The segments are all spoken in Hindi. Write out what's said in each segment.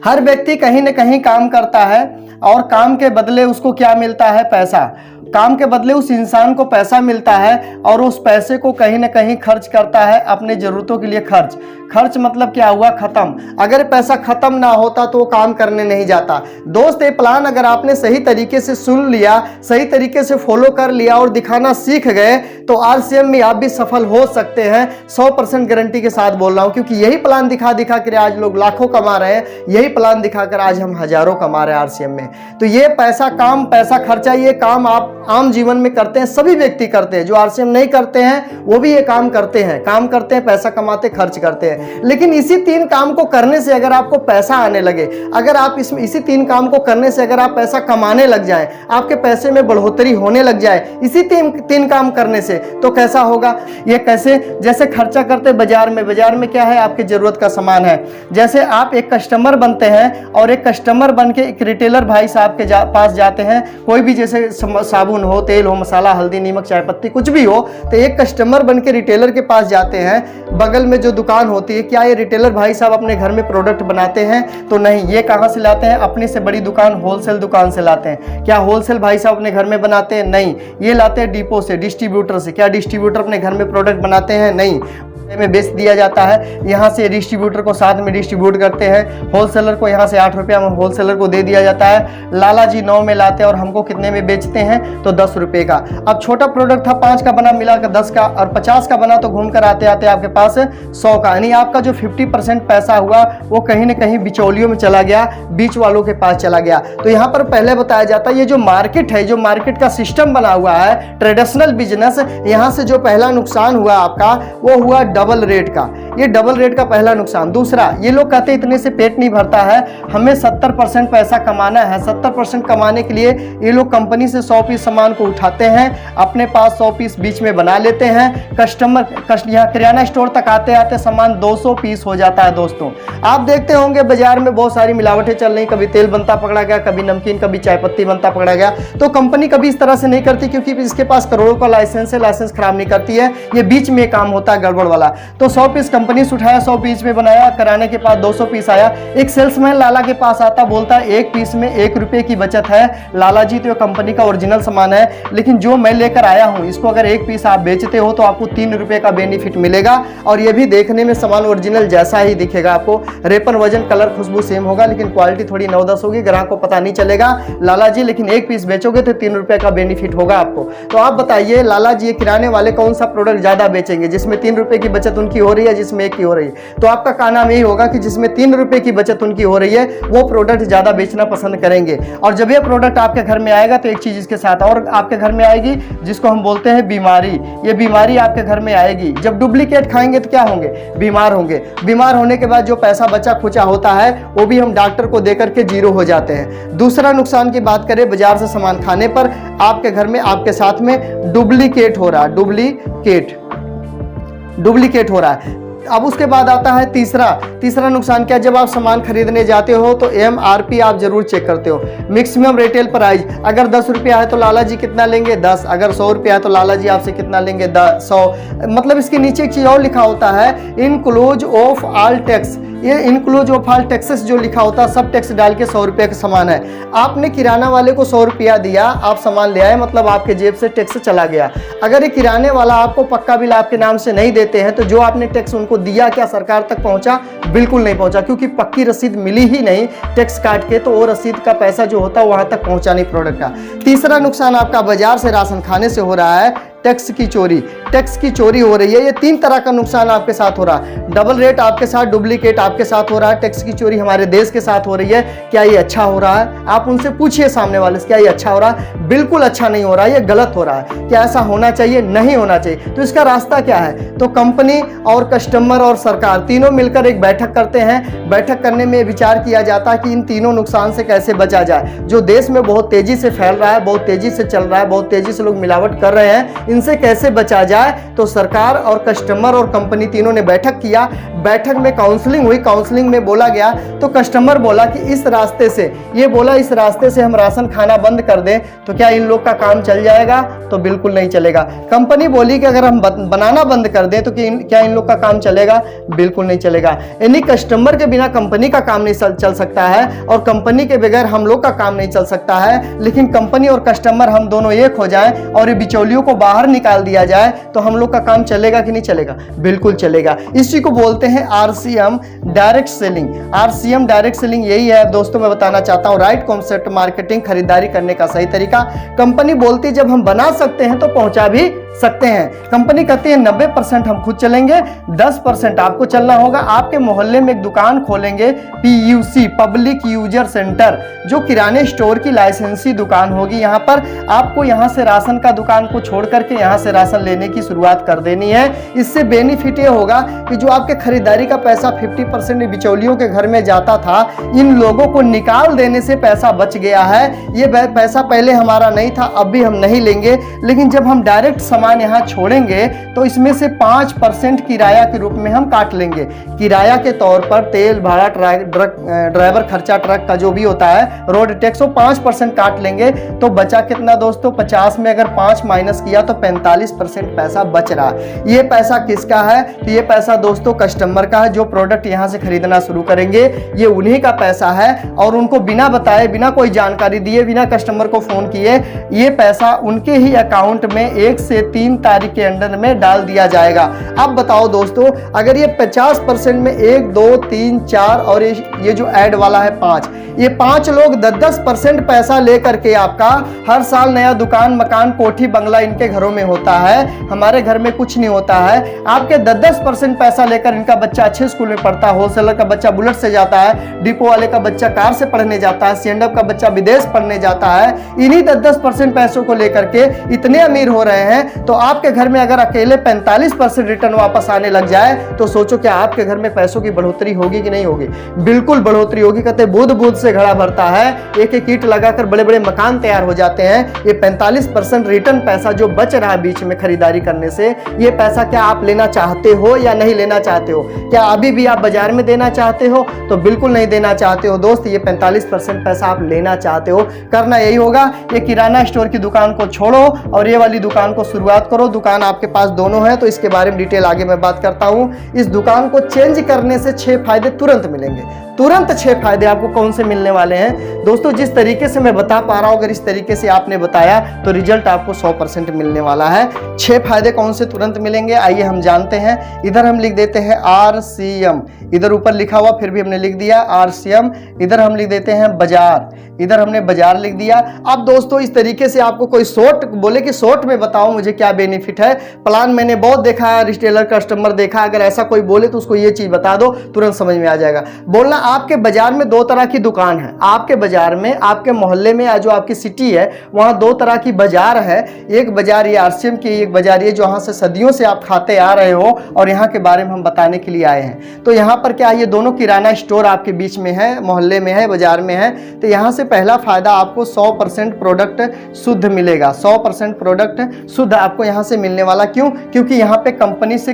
हर व्यक्ति कहीं न कहीं काम करता है और काम के बदले उसको क्या मिलता है? पैसा। काम के बदले उस इंसान को पैसा मिलता है और उस पैसे को कहीं ना कहीं खर्च करता है अपने ज़रूरतों के लिए। खर्च मतलब क्या हुआ? खत्म। अगर पैसा खत्म ना होता तो वो काम करने नहीं जाता। दोस्त, ये प्लान अगर आपने सही तरीके से सुन लिया, सही तरीके से फॉलो कर लिया और दिखाना सीख गए तो आरसीएम में आप भी सफल हो सकते हैं। 100% गारंटी के साथ बोल रहा हूँ, क्योंकि यही प्लान दिखा कर आज लोग लाखों कमा रहे हैं, यही प्लान दिखाकर आज हम हजारों कमा रहे हैं आरसीएम में। तो ये पैसा काम, पैसा खर्चा, ये काम आप आम जीवन में करते हैं, सभी व्यक्ति करते हैं। जो आरसीएम नहीं करते हैं वो भी ये काम करते हैं, पैसा कमाते, खर्च करते हैं। लेकिन इसी 3 काम को करने से अगर आपको पैसा आने लगे, अगर आप इसी 3 काम को करने से अगर आप पैसा कमाने लग जाए, आपके पैसे में बढ़ोतरी होने लग जाए इसी 3 काम करने से, तो कैसा होगा? ये कैसे? जैसे खर्चा करते बाजार में क्या है? आपकी जरूरत का सामान है। जैसे आप एक कस्टमर बनते हैं और एक कस्टमर बन के एक रिटेलर भाई साहब के पास जाते हैं, कोई भी जैसे साबुन हो, तेल हो, मसाला, हल्दी, नमक, चाय पत्ती, कुछ भी हो, तो एक कस्टमर बन के रिटेलर के पास जाते हैं। बगल में जो दुकान होती है, क्या ये रिटेलर भाई साहब अपने घर में प्रोडक्ट बनाते हैं? तो नहीं। ये कहां से लाते हैं? अपने से बड़ी दुकान, होलसेल दुकान से लाते हैं। क्या होलसेल भाई साहब अपने घर में बनाते हैं? नहीं। ये लाते हैं डिपो से, डिस्ट्रीब्यूटर से। क्या डिस्ट्रीब्यूटर अपने घर में प्रोडक्ट बनाते हैं? नहीं। में बेच दिया जाता है, यहाँ से डिस्ट्रीब्यूटर को साथ में डिस्ट्रीब्यूट करते हैं, होलसेलर को यहाँ से 8 रुपया में होलसेलर को दे दिया जाता है। लाला जी 9 में लाते हैं और हमको कितने में बेचते हैं? तो 10 रुपये का। अब छोटा प्रोडक्ट था, 5 का बना मिलाकर 10 का, और 50 का बना तो घूम कर आते आते आपके पास 100 का। यानी आपका जो 50% पैसा हुआ वो कहीं ना कहीं बिचौलियों में चला गया, बीच वालों के पास चला गया। तो यहाँ पर पहले बताया जाता है ये जो मार्केट है, जो मार्केट का सिस्टम बना हुआ है, ट्रेडिशनल बिजनेस, यहाँ से जो पहला नुकसान हुआ आपका वो हुआ डबल रेट का। ये डबल रेट का पहला नुकसान। दूसरा, ये लोग कहते हैं इतने से पेट नहीं भरता है, हमें 70% पैसा कमाना है। 70% कमाने के लिए ये लोग कंपनी से 100 पीस सामान को उठाते हैं, अपने पास 100 पीस बीच में बना लेते हैं। यहाँ किराना स्टोर तक आते आते सामान 200 पीस हो जाता है। दोस्तों, आप देखते होंगे बाजार में बहुत सारी मिलावटें चल रही, कभी तेल बनता पकड़ा गया, कभी नमकीन, कभी चाय पत्ती बनता पकड़ा गया। तो कंपनी कभी इस तरह से नहीं करती, क्योंकि इसके पास करोड़ों का लाइसेंस है, लाइसेंस खराब नहीं करती है। ये बीच में काम होता है गड़बड़ वाला। तो 100 पीस कंपनी से उठाया, 100 पीस में बनाया, कराने के पास 200 पीस आया। एक सेल्समैन लाला के पास आता, बोलता है 1 पीस में 1 रुपए की बचत है। लाला जी, तो ये कंपनी का ओरिजिनल सामान है, लेकिन जो मैं लेकर आया हूं इसको अगर 1 पीस आप बेचते हो तो आपको 3 रुपए का बेनिफिट मिलेगा, और ये भी देखने में सामान ओरिजिनल जैसा ही दिखेगा। आपको रेपन, वजन, कलर, खुशबू सेम होगा, लेकिन क्वालिटी थोड़ी 9-10 होगी, ग्राहक को पता नहीं चलेगा। लाला जी, लेकिन 1 पीस बेचोगे तो 3 रुपए का बेनिफिट होगा आपको। तो आप बताइए, लाला जी किराने वाले कौन सा प्रोडक्ट ज्यादा बेचेंगे, जिसमें 3 रुपए की बचत उनकी हो रही है, जिसमें 1 की हो रही है? तो आपका कहना यही होगा कि जिसमें 3 रुपए की बचत उनकी हो रही है वो प्रोडक्ट ज्यादा बेचना पसंद करेंगे। और जब ये प्रोडक्ट आपके घर में आएगा तो एक चीज इसके साथ और आपके घर में आएगी, जिसको हम बोलते हैं बीमारी। ये बीमारी आपके घर में आएगी। जब डुप्लीकेट खाएंगे तो क्या होंगे? बीमार होंगे। बीमार होने के बाद जो पैसा बचा खुचा होता है वो भी हम डॉक्टर को देकर के जीरो हो जाते हैं। दूसरा नुकसान की बात करें, बाजार से सामान खाने पर आपके घर में, आपके साथ में डुप्लीकेट हो रहा है, डुप्लीकेट हो रहा है। अब उसके बाद आता है तीसरा नुकसान क्या? जब आप सामान खरीदने जाते हो तो MRP आप जरूर चेक करते हो, मैक्सिमम रिटेल प्राइस। अगर 10 रुपया है तो लाला जी कितना लेंगे? 10। अगर 100 रुपया है तो लाला जी आपसे कितना लेंगे? 100। मतलब इसके नीचे एक चीज और लिखा होता है, इनक्लूज ऑफ ऑल टैक्स। ये इनक्लूज ऑफ ऑल टैक्सेस जो लिखा होता है, सब टैक्स डाल के 100 रुपये का सामान है। आपने किराना वाले को 100 रुपया दिया, आप सामान ले आए, मतलब आपके जेब से टैक्स चला गया। अगर ये किराने वाला आपको पक्का बिल आपके नाम से नहीं देते हैं तो जो आपने टैक्स उनको दिया क्या सरकार तक पहुंचा? बिल्कुल नहीं पहुंचा, क्योंकि पक्की रसीद मिली ही नहीं टैक्स काट के, तो वो रसीद का पैसा जो होता है वहां तक पहुंचा नहीं प्रोडक्ट का। तीसरा नुकसान आपका बाजार से राशन खाने से हो रहा है, टैक्स की चोरी हो रही है। ये 3 तरह का नुकसान आपके साथ हो रहा है। डबल रेट आपके साथ, डुप्लीकेट आपके साथ हो रहा है, टैक्स की चोरी हमारे देश के साथ हो रही है। क्या ये अच्छा हो रहा है? आप उनसे पूछिए सामने वाले से, क्या ये अच्छा हो रहा है? बिल्कुल अच्छा नहीं हो रहा है, ये गलत हो रहा है। क्या ऐसा होना चाहिए? नहीं होना चाहिए। तो इसका रास्ता क्या है? तो कंपनी और कस्टमर और सरकार तीनों मिलकर एक बैठक करते हैं। बैठक करने में विचार किया जाता है कि इन तीनों नुकसान से कैसे बचा जाए, जो देश में बहुत तेजी से फैल रहा है, बहुत तेजी से चल रहा है, बहुत तेजी से लोग मिलावट कर रहे हैं, इनसे कैसे बचा जाए। जाए। तो सरकार और कस्टमर और कंपनी तीनों ने बैठक किया, बैठक में काउंसलिंग हुई, काउंसलिंग में बोला गया, तो कस्टमर बोला कि इस रास्ते से, ये बोला इस रास्ते से हम राशन खाना बंद कर दें तो क्या इन लोग का काम चल जाएगा? तो बिल्कुल नहीं चलेगा। कंपनी बोली कि अगर हम बनाना बंद कर दें तो क्या इन लोग का काम चलेगा? बिल्कुल नहीं चलेगा। यानी कस्टमर के बिना कंपनी का काम नहीं चल सकता है और कंपनी के बगैर हम लोग का काम नहीं चल सकता है। लेकिन कंपनी और कस्टमर हम दोनों एक हो जाएं और ये बिचौलियों को बाहर निकाल दिया जाए तो हम लोग का काम चलेगा कि नहीं चलेगा? बिल्कुल चलेगा। इसी को बोलते हैं RCM direct selling. RCM direct selling यही है दोस्तों, मैं बताना चाहता हूं, राइट कॉन्सेप्ट मार्केटिंग, खरीदारी करने का सही तरीका। कंपनी बोलती है जब हम बना सकते हैं तो पहुंचा भी सकते हैं। कंपनी कहती है 90% हम खुद चलेंगे, 10% आपको चलना होगा। आपके मोहल्ले में एक दुकान खोलेंगे, पीयूसी पब्लिक यूजर सेंटर, जो किराने स्टोर की लाइसेंसी दुकान होगी। यहाँ पर आपको यहाँ से राशन का दुकान को छोड़ करके यहाँ से राशन लेने की शुरुआत कर देनी है। इससे बेनिफिट ये होगा कि जो आपके खरीदारी का पैसा 50% बिचौलियों के घर में जाता था, इन लोगों को निकाल देने से पैसा बच गया है। ये पैसा पहले हमारा नहीं था, अब भी हम नहीं लेंगे, लेकिन जब हम डायरेक्ट सामान यहाँ छोड़ेंगे तो इसमें से 5% किराया के रूप में हम काट लेंगे। किराया के तौर पर तेल भाड़ा, ड्राइवर खर्चा, ट्रक का जो भी होता है, रोड टैक्स, वो 5% काट लेंगे। तो बचा कितना दोस्तों? 50 में अगर 5 माइनस किया तो 45% पैसा बच रहा। ये पैसा किसका है? तो ये पैसा दोस्तों कस्टमर का है। जो प्रोडक्ट यहाँ से खरीदना शुरू करेंगे ये उन्हीं का पैसा है और उनको बिना बताए, बिना कोई जानकारी दिए, बिना कस्टमर को फोन किए, ये पैसा उनके ही अकाउंट में 1 से 3 तारीख के अंदर में डाल दिया जाएगा। अब बताओ दोस्तों, अगर ये 50% में 1, 2, 3, 4 और ये जो ऐड वाला है 5, ये 5 लोग 10% पैसा लेकर के आपका हर साल नया दुकान, मकान, कोठी, बंगला इनके घरों में होता है। हमारे घर में कुछ नहीं होता है। आपके 10% पैसा लेकर इनका बच्चा अच्छे स्कूल में पढ़ता है, होलसेलर का बच्चा बुलेट से जाता है, डिपो वाले का बच्चा कार से पढ़ने जाता है, सीएनडब्ल्यू का बच्चा विदेश पढ़ने जाता है। इन्हीं 10% पैसों को लेकर के इतने अमीर हो रहे हैं। तो आपके घर में अगर अकेले 45% रिटर्न वापस आने लग जाए तो सोचो क्या आपके घर में पैसों की बढ़ोतरी होगी कि नहीं होगी? बिल्कुल बढ़ोतरी होगी। कहते बूंद बूंद से घड़ा भरता है, एक एक ईंट लगाकर बड़े बड़े मकान तैयार हो जाते हैं। ये 45% रिटर्न पैसा जो बच रहा है बीच में खरीदारी करने से, ये पैसा क्या आप लेना चाहते हो या नहीं लेना चाहते हो? क्या अभी भी आप बाजार में देना चाहते हो? तो बिल्कुल नहीं देना चाहते हो दोस्त। ये 45% पैसा आप लेना चाहते हो। करना यही होगा, ये किराना स्टोर की दुकान को छोड़ो और ये वाली दुकान को शुरुआत करो। दुकान आपके पास दोनों है तो इसके बारे में डिटेल आगे मैं बात करता हूं। इस दुकान को चेंज करने से 6 फायदे तुरंत मिलेंगे। तुरंत 6 फायदे आपको कौन से मिलने वाले हैं दोस्तों? जिस तरीके से मैं बता पा रहा हूं, अगर इस तरीके से आपने बताया तो रिजल्ट आपको 100% मिलने वाला है। 6 फायदे कौन से तुरंत मिलेंगे, आइए हम जानते हैं। इधर हम लिख देते हैं आरसीएम, इधर ऊपर लिखा हुआ फिर भी हमने लिख दिया आरसीएम। इधर हम लिख देते हैं बाजार, इधर हमने बाजार लिख दिया। अब दोस्तों इस तरीके से आपको कोई शॉर्ट बोले कि शॉर्ट में बताओ मुझे क्या बेनिफिट है। प्लान मैंने बहुत देखा है, रिटेलर कस्टमर देखा, अगर ऐसा कोई बोले तो उसको ये चीज बता दो, तुरंत समझ में आ जाएगा। बोलना आपके बाजार में 2 तरह की दुकान है। आपके बाजार में, आपके मोहल्ले में या जो आपकी सिटी है वहां 2 तरह की बाजार है। एक बाजार ये आरसीएम की, एक बाजार ये जहां से सदियों से आप खाते आ रहे हो और यहाँ के बारे में हम बताने के लिए आए हैं। तो यहाँ पर क्या, ये दोनों किराना स्टोर आपके बीच में है, मोहल्ले में है, बाजार में है। तो यहाँ से पहला फायदा आपको 100% प्रोडक्ट शुद्ध मिलेगा। 100% प्रोडक्ट शुद्ध आपको यहाँ से मिलने वाला। क्यों? क्योंकि यहाँ पे कंपनी से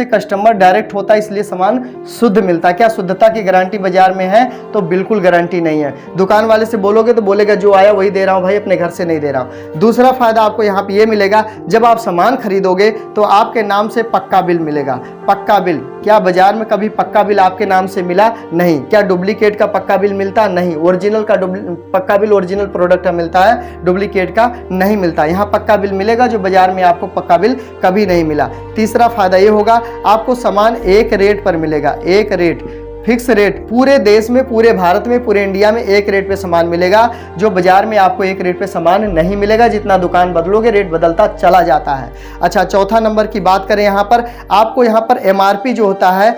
कस्टमर डायरेक्ट होता है, इसलिए सामान शुद्ध मिलता है। क्या शुद्धता की गारंटी बाजार में है? तो बिल्कुल गारंटी नहीं है। दुकान वाले से बोलोगे तो बोलेगा जो आया वही दे रहा हूं भाई, अपने घर से नहीं दे रहा हूं। दूसरा फायदा आपको यहाँ पे ये मिलेगा, जब आप सामान खरीदोगे तो आपके नाम से पक्का बिल मिलेगा। पक्का बिल, क्या बाजार में कभी पक्का बिल आपके नाम से मिला? नहीं। क्या डुप्लीकेट का पक्का बिल मिलता? नहीं। ओरिजिनल का पक्का बिल ओरिजिनल प्रोडक्ट का मिलता है, डुप्लीकेट का नहीं मिलता। यहाँ पक्का बिल मिलेगा जो बाजार में आपको पक्का बिल कभी नहीं मिला। तीसरा फायदा ये होगा, आपको सामान एक रेट पर मिलेगा। एक रेट, फिक्स रेट, पूरे देश में, पूरे भारत में, पूरे इंडिया में एक रेट पे सामान मिलेगा, जो बाजार में आपको एक रेट पे सामान नहीं मिलेगा। जितना दुकान बदलोगे रेट बदलता चला जाता है। अच्छा, चौथा नंबर की बात करें, यहाँ पर आपको यहाँ पर एमआरपी जो होता है,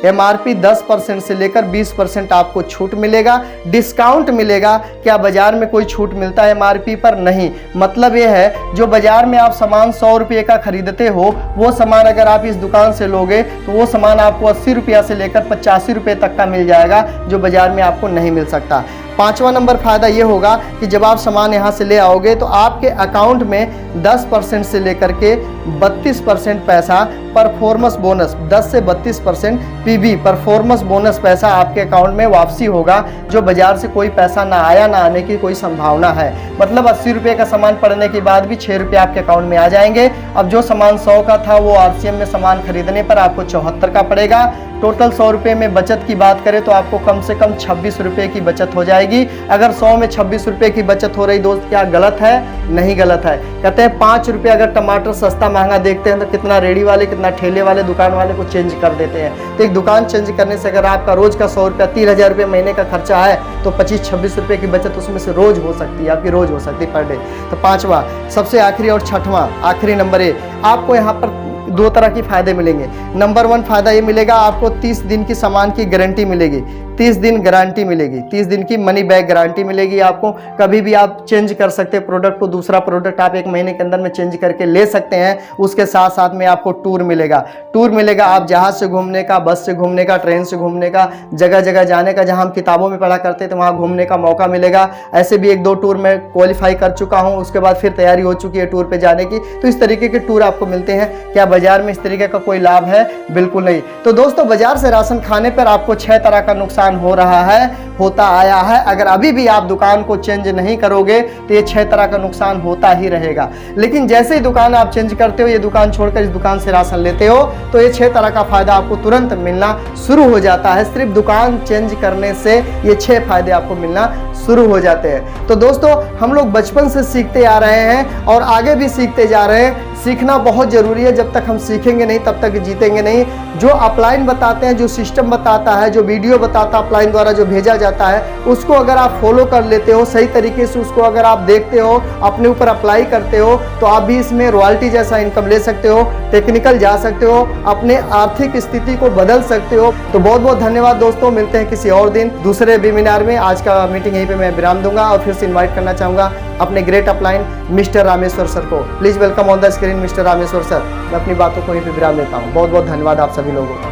एमआरपी 10% से लेकर 20% आपको छूट मिलेगा, डिस्काउंट मिलेगा। क्या बाजार में कोई छूट मिलता है एमआरपी पर? नहीं। मतलब ये है, जो बाजार में आप सामान 100 रुपये का खरीदते हो, वो सामान अगर आप इस दुकान से लोगे तो वो सामान आपको 80 रुपया से लेकर 85 रुपये तक का मिल जाएगा, जो बाजार में आपको नहीं मिल सकता। पांचवा नंबर फायदा ये होगा कि जब आप सामान यहाँ से ले आओगे तो आपके अकाउंट में 10% से लेकर के 32% पैसा परफॉर्मेंस बोनस, 10 से 32% पीबी परफॉर्मेंस बोनस पैसा आपके अकाउंट में वापसी होगा, जो बाजार से कोई पैसा ना आया ना आने की कोई संभावना है। मतलब 80 रुपये का सामान पड़ने के बाद भी 6 रुपये आपके अकाउंट में आ जाएंगे। अब जो सामान 100 का था वो RCM में सामान खरीदने पर आपको 74 का पड़ेगा। टोटल 100 रुपये में बचत की बात करें तो आपको कम से कम 26 रुपये की बचत हो जाएगी। अगर 100 में 26 रुपये की बचत हो रही दोस्त, क्या गलत है? नहीं गलत है। कहते हैं 5 रुपये अगर टमाटर सस्ता महंगा देखते हैं तो कितना रेडी वाले, कितना ठेले वाले, दुकान वाले को चेंज कर देते हैं। तो एक दुकान चेंज करने से अगर आपका रोज का 100 रुपया 3000 रुपये महीने का खर्चा है तो 25-26 रुपये की बचत उसमें से रोज हो सकती है, आपकी रोज हो सकती है पर डे। तो पांचवा सबसे आखिरी और छठवां आखिरी नंबर है, आपको यहाँ पर 2 तरह के फायदे मिलेंगे। नंबर 1 फायदा ये मिलेगा, आपको 30 दिन की सामान की गारंटी मिलेगी, 30 दिन गारंटी मिलेगी, 30 दिन की मनी बैक गारंटी मिलेगी आपको। कभी भी आप चेंज कर सकते हैं प्रोडक्ट को, दूसरा प्रोडक्ट आप 1 महीने के अंदर में चेंज करके ले सकते हैं। उसके साथ साथ में आपको टूर मिलेगा, टूर मिलेगा आप जहाज से घूमने का, बस से घूमने का, ट्रेन से घूमने का, जगह जगह जाने का। जहां हम किताबों में पढ़ा करते थे तो वहां घूमने का मौका मिलेगा। ऐसे भी 1-2 टूर में क्वालिफाई कर चुका हूं, उसके बाद फिर तैयारी हो चुकी है टूर पे जाने की। तो इस तरीके के टूर आपको मिलते हैं। क्या बाजार में इस तरीके का कोई लाभ है? बिल्कुल नहीं। तो दोस्तों, बाजार से राशन खाने पर आपको 6 तरह का नुकसान हो रहा है, होता आया है। अगर अभी भी आप दुकान को चेंज नहीं करोगे तो ये 6 तरह का नुकसान होता ही रहेगा। लेकिन जैसे ही दुकान आप चेंज करते हो, ये दुकान छोड़कर इस दुकान से राशन लेते हो, तो ये 6 तरह का फायदा आपको तुरंत मिलना शुरू हो जाता है। सिर्फ दुकान चेंज करने से ये 6 फायदे आपको मिलना शुरू हो जाते हैं। तो दोस्तों, हम लोग बचपन से सीखते आ रहे हैं और आगे भी सीखते जा रहे हैं। सीखना बहुत जरूरी है, जब तक हम सीखेंगे नहीं तब तक जीतेंगे नहीं। जो अपलाइन बताते हैं, जो सिस्टम बताता है, जो वीडियो बताता है अपलाइन द्वारा जो भेजा जाता है, उसको अगर आप फॉलो कर लेते हो सही तरीके से, उसको अगर आप देखते हो, अपने ऊपर अप्लाई करते हो, तो आप भी इसमें रॉयल्टी जैसा इनकम ले सकते हो, टेक्निकल जा सकते हो, अपने आर्थिक स्थिति को बदल सकते हो। तो बहुत बहुत धन्यवाद दोस्तों, मिलते हैं किसी और दिन दूसरे वेबिनार में। आज का मीटिंग यहीं पे मैं विराम दूंगा और फिर से इन्वाइट करना चाहूंगा अपने great upline mister Rameshwar sir को। Please welcome on the screen mister Rameshwar sir. मैं अपनी बातों को यहीं पे विराम देता हूँ। बहुत बहुत धन्यवाद आप सभी लोगों का।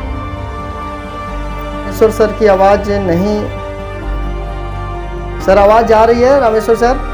रामेश्वर सर की आवाज नहीं, सर आवाज आ रही है रामेश्वर सर?